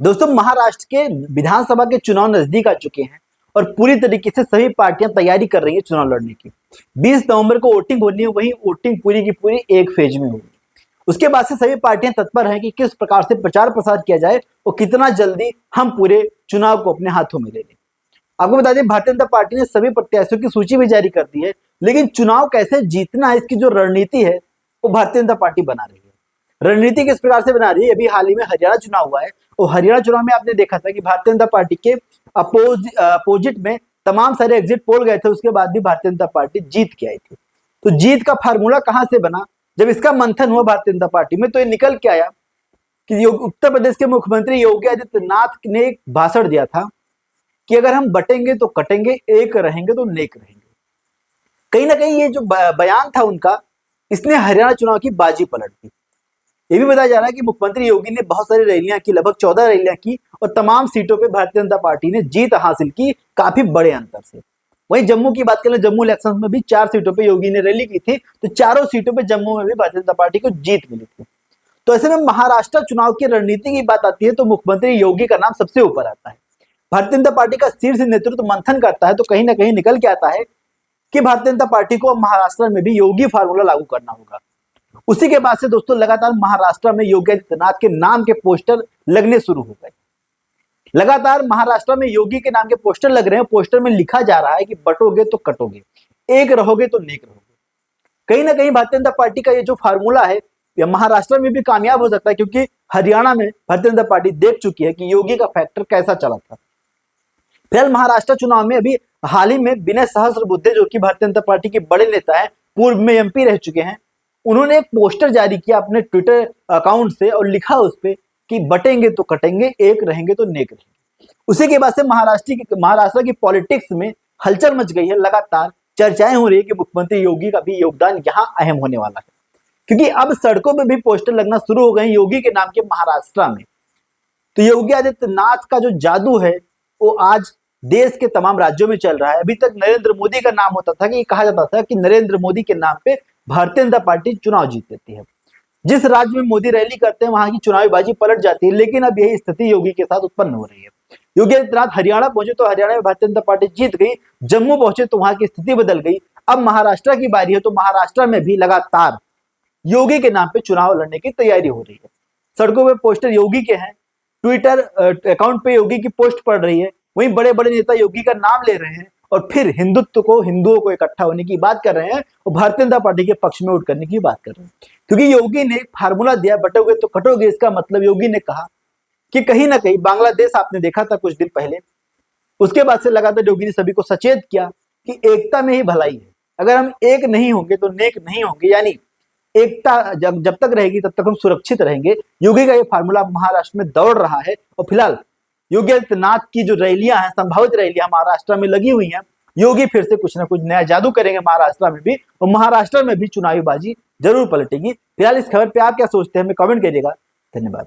दोस्तों, महाराष्ट्र के विधानसभा के चुनाव नजदीक आ चुके हैं और पूरी तरीके से सभी पार्टियां तैयारी कर रही हैं चुनाव लड़ने की। 20 नवंबर को वोटिंग होनी है, वहीं वोटिंग पूरी की पूरी एक फेज में होगी। उसके बाद से सभी पार्टियां तत्पर हैं कि किस प्रकार से प्रचार प्रसार किया जाए और कितना जल्दी हम पूरे चुनाव को अपने हाथों में ले लें। आपको बता दें, भारतीय जनता पार्टी ने सभी प्रत्याशियों की सूची भी जारी कर दी है, लेकिन चुनाव कैसे जीतना है इसकी जो रणनीति है वो भारतीय जनता पार्टी बना रही है। रणनीति किस प्रकार से बना रही है? अभी हाल ही में हरियाणा चुनाव हुआ है और हरियाणा चुनाव में आपने देखा था कि भारतीय जनता पार्टी के अपोजिट में तमाम सारे एग्जिट पोल गए थे, उसके बाद भी भारतीय जनता पार्टी जीत के आई थी। तो जीत का फार्मूला कहां से बना? जब इसका मंथन हुआ भारतीय जनता पार्टी में तो ये निकल के आया कि उत्तर प्रदेश के मुख्यमंत्री योगी आदित्यनाथ ने एक भाषण दिया था कि अगर हम बटेंगे तो कटेंगे, एक रहेंगे तो नेक रहेंगे। कहीं ना कहीं ये जो बयान था उनका, इसने हरियाणा चुनाव की बाजी पलट दी। ये भी बताया जा रहा है कि मुख्यमंत्री योगी ने बहुत सारी रैलियां की, लगभग 14 रैलियां की और तमाम सीटों पे भारतीय जनता पार्टी ने जीत हासिल की काफी बड़े अंतर से। वहीं जम्मू की बात करें, जम्मू इलेक्शन में भी 4 सीटों पे योगी ने रैली की थी, तो चारों सीटों पे जम्मू में भी भारतीय जनता पार्टी को जीत मिली थी। तो ऐसे में महाराष्ट्र चुनाव की रणनीति की बात आती है तो मुख्यमंत्री योगी का नाम सबसे ऊपर आता है। भारतीय जनता पार्टी का शीर्ष नेतृत्व मंथन करता है तो कहीं ना कहीं निकल के आता है कि भारतीय जनता पार्टी को महाराष्ट्र में भी योगी फार्मूला लागू करना होगा। उसी के बाद से दोस्तों लगातार महाराष्ट्र में योगी आदित्यनाथ के नाम के पोस्टर लगने शुरू हो गए। लगातार महाराष्ट्र में योगी के नाम के पोस्टर लग रहे हैं। पोस्टर में लिखा जा रहा है कि बटोगे तो कटोगे, एक रहोगे तो नेक रहोगे। कहीं ना कहीं भारतीय जनता पार्टी का ये जो फार्मूला है यह महाराष्ट्र में भी कामयाब हो सकता है, क्योंकि हरियाणा में भारतीय जनता पार्टी देख चुकी है कि योगी का फैक्टर कैसा चला था। फिलहाल महाराष्ट्र चुनाव में अभी हाल ही में विनय सहस्त्रबुद्धे, जो कि भारतीय जनता पार्टी के बड़े नेता है, पूर्व में एमपी रह चुके हैं, उन्होंने एक पोस्टर जारी किया अपने ट्विटर अकाउंट से और लिखा उस पे कि बटेंगे तो कटेंगे, एक रहेंगे तो नेक रहेंगे। उसी के बाद से महाराष्ट्र की पॉलिटिक्स में हलचल मच गई है। लगातार चर्चाएं हो रही है कि मुख्यमंत्री योगी का भी योगदान यहाँ अहम होने वाला है, क्योंकि अब सड़कों में भी पोस्टर लगना शुरू हो गए योगी के नाम के महाराष्ट्र में। तो योगी आदित्यनाथ का जो जादू है वो आज देश के तमाम राज्यों में चल रहा है। अभी तक नरेंद्र मोदी का नाम होता था कि कहा जाता था कि नरेंद्र मोदी के नाम पे भारतीय जनता पार्टी चुनाव जीत लेती है। जिस राज्य में मोदी रैली करते हैं वहां की चुनावी बाजी पलट जाती है, लेकिन अब यही स्थिति योगी के साथ उत्पन्न हो रही है। योगी आदित्यनाथ हरियाणा पहुंचे तो हरियाणा में भारतीय जनता पार्टी जीत गई, जम्मू पहुंचे तो वहां की स्थिति बदल गई। अब महाराष्ट्र की बारी है तो महाराष्ट्र में भी लगातार योगी के नाम पे चुनाव लड़ने की तैयारी हो रही है। सड़कों पे पोस्टर योगी के हैं, ट्विटर अकाउंट पे योगी की पोस्ट पड़ रही है, वहीं बड़े बड़े नेता योगी का नाम ले रहे हैं और फिर हिंदुओं को इकट्ठा होने की बात कर रहे हैं और भारतीय जनता पार्टी के पक्ष में वोट करने की बात कर रहे हैं। क्योंकि योगी ने फार्मूला दिया, बटोगे तो कटोगे। इसका मतलब योगी ने कहा कि कहीं ना कहीं बांग्लादेश आपने देखा था कुछ दिन पहले, उसके बाद से लगातार योगी ने सभी को सचेत किया कि एकता में ही भलाई है। अगर हम एक नहीं होंगे तो नेक नहीं होंगे, यानी एकता जब तक रहेगी तब तक हम सुरक्षित रहेंगे। योगी का ये फार्मूला महाराष्ट्र में दौड़ रहा है और फिलहाल योगी आदित्यनाथ की जो रैलियां हैं, संभावित रैलियां महाराष्ट्र में लगी हुई हैं, योगी फिर से कुछ ना कुछ नया जादू करेंगे महाराष्ट्र में भी, और महाराष्ट्र में भी चुनावी बाजी जरूर पलटेगी। फिलहाल इस खबर पे आप क्या सोचते हैं हमें कमेंट करिएगा। धन्यवाद।